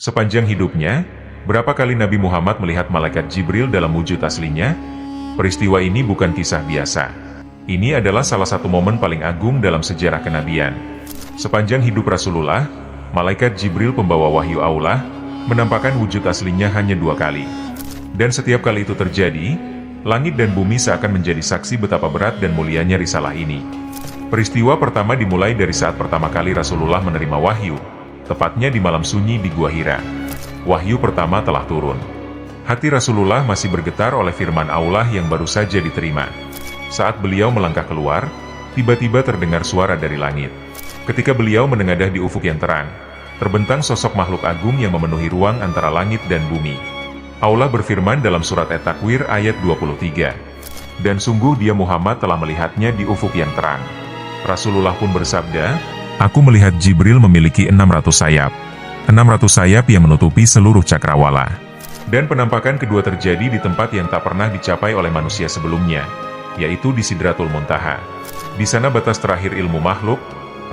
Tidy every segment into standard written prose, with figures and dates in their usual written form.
Sepanjang hidupnya, berapa kali Nabi Muhammad melihat malaikat Jibril dalam wujud aslinya? Peristiwa ini bukan kisah biasa. Ini adalah salah satu momen paling agung dalam sejarah kenabian. Sepanjang hidup Rasulullah, malaikat Jibril pembawa wahyu Allah, menampakkan wujud aslinya hanya 2 kali. Dan setiap kali itu terjadi, langit dan bumi seakan menjadi saksi betapa berat dan mulianya risalah ini. Peristiwa pertama dimulai dari saat pertama kali Rasulullah menerima wahyu, tepatnya di malam sunyi di Gua Hira. Wahyu pertama telah turun. Hati Rasulullah masih bergetar oleh firman Allah yang baru saja diterima. Saat beliau melangkah keluar, tiba-tiba terdengar suara dari langit. Ketika beliau menengadah di ufuk yang terang, terbentang sosok makhluk agung yang memenuhi ruang antara langit dan bumi. Allah berfirman dalam surat At-Takwir ayat 23. Dan sungguh dia Muhammad telah melihatnya di ufuk yang terang. Rasulullah pun bersabda, "Aku melihat Jibril memiliki 600 sayap. 600 sayap yang menutupi seluruh cakrawala." Dan penampakan kedua terjadi di tempat yang tak pernah dicapai oleh manusia sebelumnya, yaitu di Sidratul Muntaha. Di sana batas terakhir ilmu makhluk,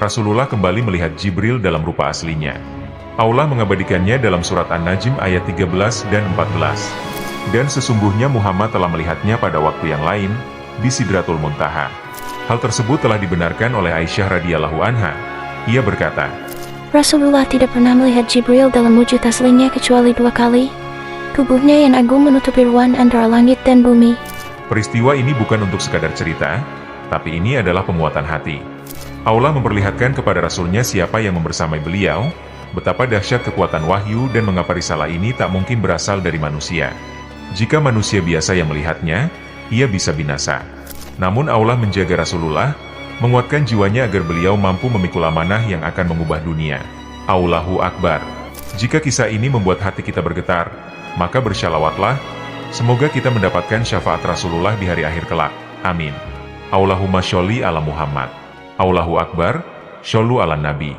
Rasulullah kembali melihat Jibril dalam rupa aslinya. Allah mengabadikannya dalam surat An-Najm ayat 13 dan 14. Dan sesungguhnya Muhammad telah melihatnya pada waktu yang lain, di Sidratul Muntaha. Hal tersebut telah dibenarkan oleh Aisyah radhiyallahu anha. Ia berkata, Rasulullah tidak pernah melihat Jibril dalam wujud aslinya kecuali 2 kali. Tubuhnya yang agung menutupi ruang antara langit dan bumi. peristiwa ini bukan untuk sekadar cerita, tapi ini adalah penguatan hati. Allah memperlihatkan kepada Rasulnya siapa yang membersamai beliau, betapa dahsyat kekuatan wahyu dan mengapa risalah ini tak mungkin berasal dari manusia. Jika manusia biasa yang melihatnya, ia bisa binasa. Namun Allah menjaga Rasulullah, menguatkan jiwanya agar beliau mampu memikul amanah yang akan mengubah dunia. Allahu Akbar. Jika kisah ini membuat hati kita bergetar, maka bersyalawatlah, semoga kita mendapatkan syafaat Rasulullah di hari akhir kelak. Amin. Allahumma sholli ala Muhammad. Allahu Akbar, shollu ala Nabi.